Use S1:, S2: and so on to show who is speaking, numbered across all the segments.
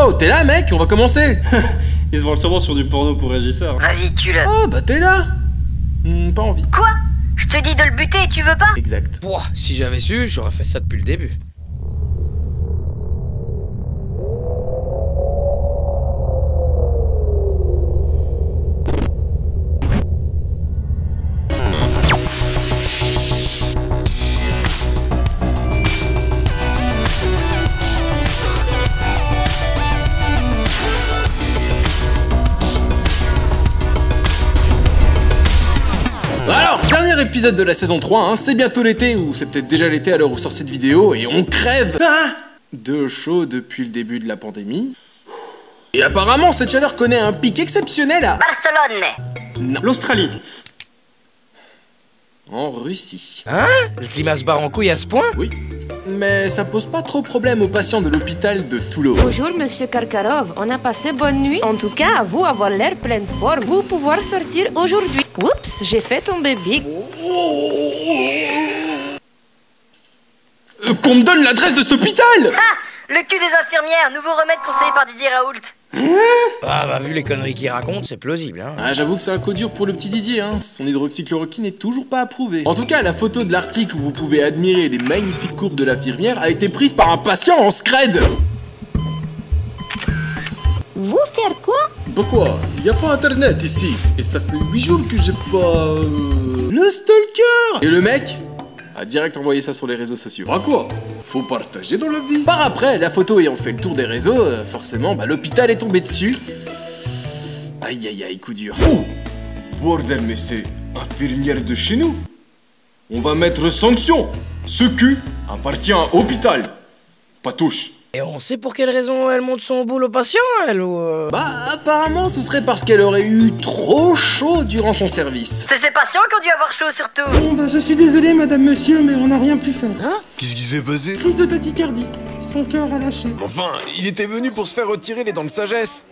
S1: Oh, t'es là, mec? On va commencer.
S2: Ils se vendent sûrement sur du porno pour régisseur.
S3: Vas-y, tue-le.
S1: Ah, bah t'es là. Pas envie.
S3: Quoi? Je te dis de le buter et tu veux pas?
S1: Exact.
S4: Pouah, si j'avais su, j'aurais fait ça depuis le début.
S1: Alors, dernier épisode de la saison 3, hein, c'est bientôt l'été, ou c'est peut-être déjà l'été à l'heure où sort cette vidéo, et on crève de chaud depuis le début de la pandémie. Et apparemment, cette chaleur connaît un pic exceptionnel à...
S3: Barcelone.
S1: Non.
S2: L'Australie.
S1: En Russie.
S4: Hein? Le climat se barre en couille à ce point?
S1: Oui. Mais ça pose pas trop problème aux patients de l'hôpital de Toulon.
S5: Bonjour, monsieur Karkarov. On a passé bonne nuit. En tout cas, à vous avoir l'air pleine forme, vous pouvoir sortir aujourd'hui. Oups, j'ai fait tomber Big.
S1: Qu'on me donne l'adresse de cet hôpital!
S3: Ah! Le cul des infirmières, nouveau remède conseillé par Didier Raoult.
S4: Ah bah vu les conneries qu'il raconte, c'est plausible, hein.
S1: Ah, j'avoue que c'est un coup dur pour le petit Didier, hein. Son hydroxychloroquine n'est toujours pas approuvé. En tout cas, la photo de l'article où vous pouvez admirer les magnifiques courbes de l'infirmière a été prise par un patient en scred.
S5: Vous faire quoi?
S1: Pourquoi? Y a pas internet ici. Et ça fait 8 jours que j'ai pas... Le stalker! Et le mec a direct envoyé ça sur les réseaux sociaux. Ah quoi? Faut partager dans la vie. Par après, la photo ayant fait le tour des réseaux, forcément, bah, l'hôpital est tombé dessus. Aïe aïe aïe, coup dur. Oh! Bordel, mais c'est infirmière de chez nous. On va mettre sanction. Ce cul appartient à l'hôpital. Pas touche.
S4: Et on sait pour quelle raison elle monte son boule au patient, elle, ou...
S1: Bah, apparemment, ce serait parce qu'elle aurait eu trop chaud durant son service.
S3: C'est ces patients qui ont dû avoir chaud surtout.
S6: Bon bah je suis désolé madame monsieur mais on n'a rien pu faire.
S7: Qu'est-ce qui s'est passé?
S6: Crise de tachycardie. Son cœur a lâché.
S7: Enfin, il était venu pour se faire retirer les dents de sagesse.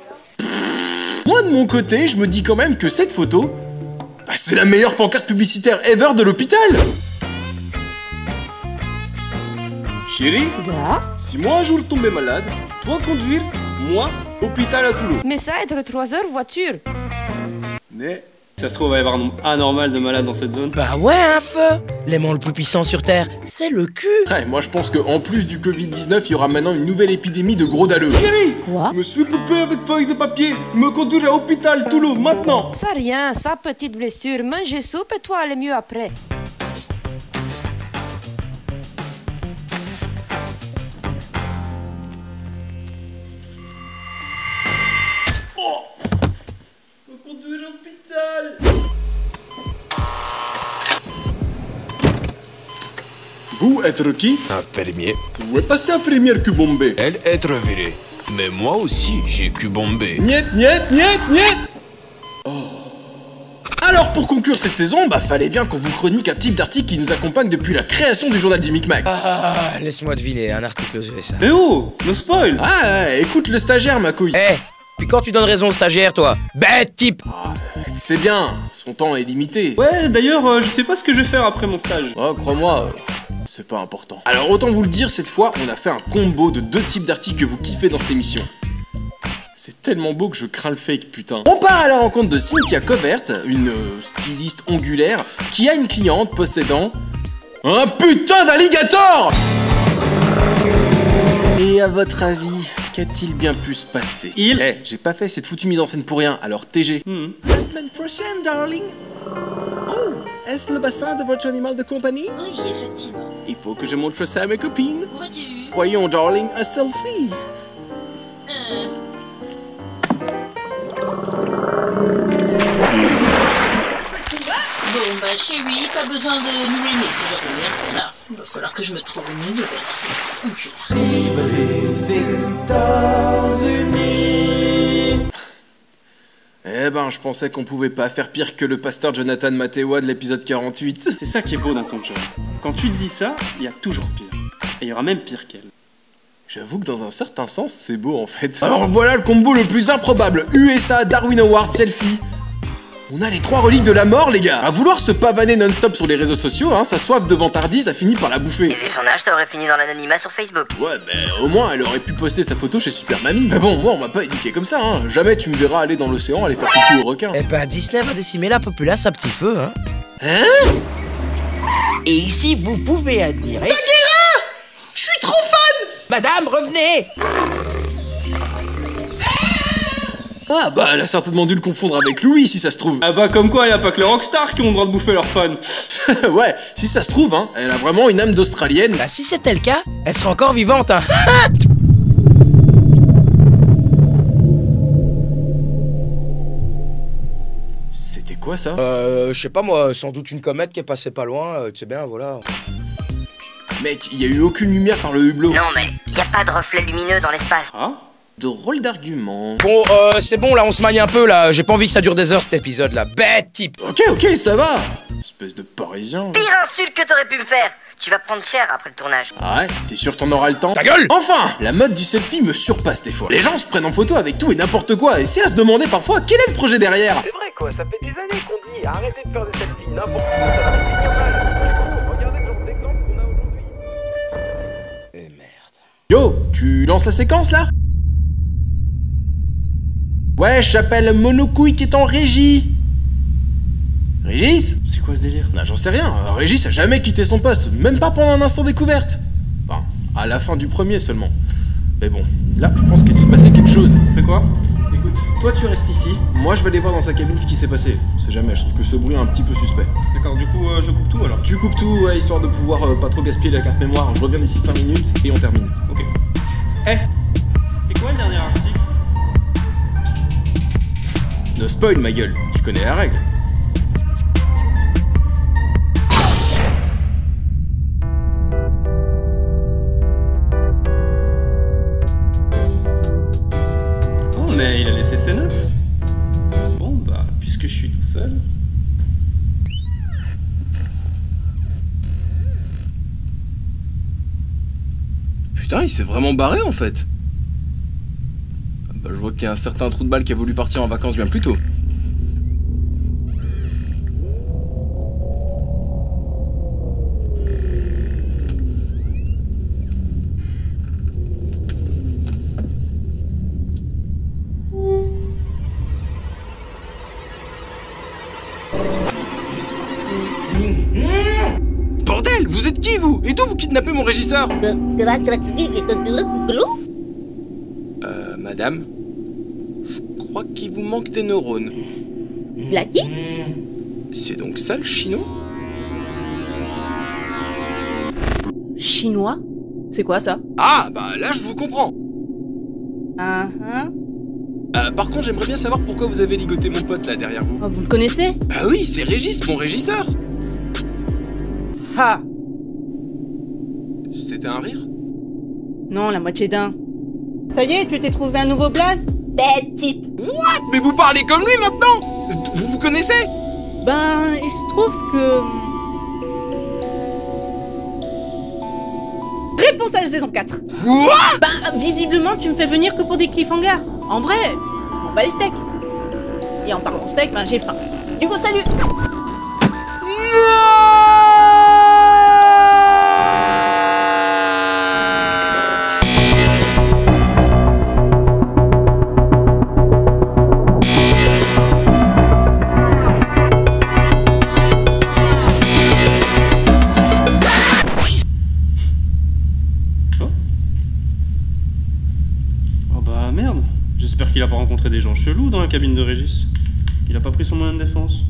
S1: Moi, de mon côté, je me dis quand même que cette photo, bah, c'est la meilleure pancarte publicitaire ever de l'hôpital. Chérie,
S5: Da?
S1: si moi un jour tombais malade, toi conduire, moi, hôpital à Toulon.
S5: Mais ça, être 3 heures voiture.
S1: Mais...
S2: Ça se trouve, il va y avoir un nombre anormal de malades dans cette zone.
S4: Bah ouais, un feu. L'aimant le plus puissant sur Terre, c'est le cul.
S1: Ouais, moi je pense qu'en plus du Covid-19, il y aura maintenant une nouvelle épidémie de gros dalleux. Chérie,
S5: Quoi?
S1: me suis coupé avec feuille de papier, me conduire à hôpital Toulon, maintenant.
S5: Ça rien, ça petite blessure. Mangez soupe et toi aller mieux après.
S1: Me conduire à l'hôpital. Vous être qui?
S7: Infirmier.
S1: Où est passé infirmière Cubombé?
S7: Elle être virée. Mais moi aussi, j'ai cul bombé.
S1: Niet, niet, niet, niet. Oh. Alors pour conclure cette saison, bah fallait bien qu'on vous chronique un type d'article qui nous accompagne depuis la création du journal du Micmac.
S4: Ah, laisse-moi deviner, un article aux USA.
S2: Eh oh! No spoil!
S1: Ah, écoute le stagiaire ma couille.
S4: Eh, puis quand tu donnes raison au stagiaire, toi? Bête type.
S1: C'est bien, son temps est limité.
S2: Ouais, d'ailleurs, je sais pas ce que je vais faire après mon stage.
S1: Oh, crois-moi, c'est pas important. Alors autant vous le dire, cette fois, on a fait un combo de 2 types d'articles que vous kiffez dans cette émission. C'est tellement beau que je crains le fake, putain. On part à la rencontre de Cynthia Covert, une styliste ongulaire, qui a une cliente possédant un putain d'alligator. Et à votre avis, qu'a-t-il bien pu se passer? J'ai pas fait cette foutue mise en scène pour rien, alors TG. La semaine prochaine, darling. Oh, est-ce le bassin de votre animal de compagnie?
S8: Oui, effectivement.
S1: Il faut que je montre ça à mes copines.
S8: Vois-tu?
S1: Voyons, darling, un selfie.
S8: Bon, bah chérie, pas besoin de nous aimer si je reviens. Tiens, il va falloir que je me trouve une nouvelle cible ongulaire.
S1: Eh ben, je pensais qu'on pouvait pas faire pire que le pasteur Jonathan Matewa de l'épisode 48.
S2: C'est ça qui est beau dans ton job. Quand tu te dis ça, il y a toujours pire. Et il y aura même pire qu'elle.
S1: J'avoue que dans un certain sens, c'est beau en fait. Alors voilà le combo le plus improbable. USA, Darwin Award, selfie. On a les 3 reliques de la mort, les gars. À vouloir se pavaner non-stop sur les réseaux sociaux, hein, sa soif de vantardise a fini par la bouffer.
S3: Et vu son âge, ça aurait fini dans l'anonymat sur Facebook.
S1: Ouais, mais au moins, elle aurait pu poster sa photo chez Super Mamie. Mais bon, moi, on m'a pas éduqué comme ça, hein. Jamais tu me verras aller dans l'océan aller faire coucou aux requins.
S4: Eh ben, Disney va décimer la populace à petit feu, hein.
S1: Hein?
S4: Et ici, vous pouvez admirer...
S1: Je suis trop fan!
S4: Madame, revenez!
S1: Ah bah, elle a certainement dû le confondre avec Louis, si ça se trouve.
S2: Ah bah comme quoi, y a pas que les rockstars qui ont le droit de bouffer leurs fans.
S1: Ouais, si ça se trouve, hein, elle a vraiment une âme d'Australienne.
S4: Bah si c'était le cas, elle serait encore vivante, hein.
S1: C'était quoi ça?
S4: Je sais pas moi, sans doute une comète qui est passée pas loin, tu sais bien, voilà.
S1: Mec, il y a eu aucune lumière par le hublot.
S3: Non mais, y a pas de reflet lumineux dans l'espace.
S2: Ah?
S1: Drôle d'argument.
S4: Bon, c'est bon, là, on se magne un peu, là. J'ai pas envie que ça dure des heures, cet épisode, là. Bête type.
S1: Ok, ça va. Espèce de parisien.
S3: Pire insulte que t'aurais pu me faire. Tu vas prendre cher après le tournage.
S1: Ah ouais? T'es sûr t'en auras le temps?
S4: Ta gueule!
S1: Enfin! La mode du selfie me surpasse des fois. Les gens se prennent en photo avec tout et n'importe quoi, et c'est à se demander parfois quel est le projet derrière.
S9: C'est vrai quoi, ça fait des années qu'on dit arrêtez de faire des selfies, n'importe quoi, ça va finir mal. Regardez le genre d'exemple qu'on a aujourd'hui.
S4: Eh merde.
S1: Yo, tu lances la séquence là? Ouais, j'appelle Monocouille qui est en régie. Régis?
S2: C'est quoi ce délire?
S1: Nah, j'en sais rien, Régis a jamais quitté son poste, même pas pendant un instant découverte. Enfin, à la fin du premier seulement. Mais bon, là, je pense qu'il a dû se passer quelque chose.
S2: On fait quoi?
S1: Écoute, toi tu restes ici, moi je vais aller voir dans sa cabine ce qui s'est passé. On sait jamais, je trouve que ce bruit est un petit peu suspect.
S2: D'accord, du coup, je coupe tout alors.
S1: Tu coupes tout, ouais, histoire de pouvoir pas trop gaspiller la carte mémoire. Je reviens d'ici 5 minutes et on termine.
S2: Ok. Eh, c'est quoi le dernier article?
S1: Ne spoil ma gueule, tu connais la règle.
S2: Oh, mais il a laissé ses notes. Bon, bah, puisque je suis tout seul.
S1: Putain, il s'est vraiment barré en fait. Bah, je vois qu'il y a un certain trou de balle qui a voulu partir en vacances bien plus tôt. Bordel, vous êtes qui vous? Et d'où vous kidnappez mon régisseur? Madame, je crois qu'il vous manque des neurones.
S10: Blacky?
S1: C'est donc ça le chinois?
S10: Chinois? C'est quoi ça?
S1: Ah, bah là je vous comprends. Par contre, j'aimerais bien savoir pourquoi vous avez ligoté mon pote là derrière vous.
S10: Oh, vous le connaissez?
S1: Bah oui, c'est Régis, mon régisseur.
S10: Ha!
S1: C'était un rire?
S10: Non, la moitié d'un. Ça y est, tu t'es trouvé un nouveau blaze? Bête type.
S1: What? Mais vous parlez comme lui maintenant? Vous vous connaissez?
S10: Ben, il se trouve que... Réponse à la saison 4.
S1: Quoi?
S10: Ben, visiblement, tu me fais venir que pour des cliffhangers. En vrai, je m'en bats les steaks. Et en parlant steak, ben j'ai faim. Du coup, salut!
S2: J'espère qu'il a pas rencontré des gens chelous dans la cabine de Régis. Il a pas pris son moyen de défense.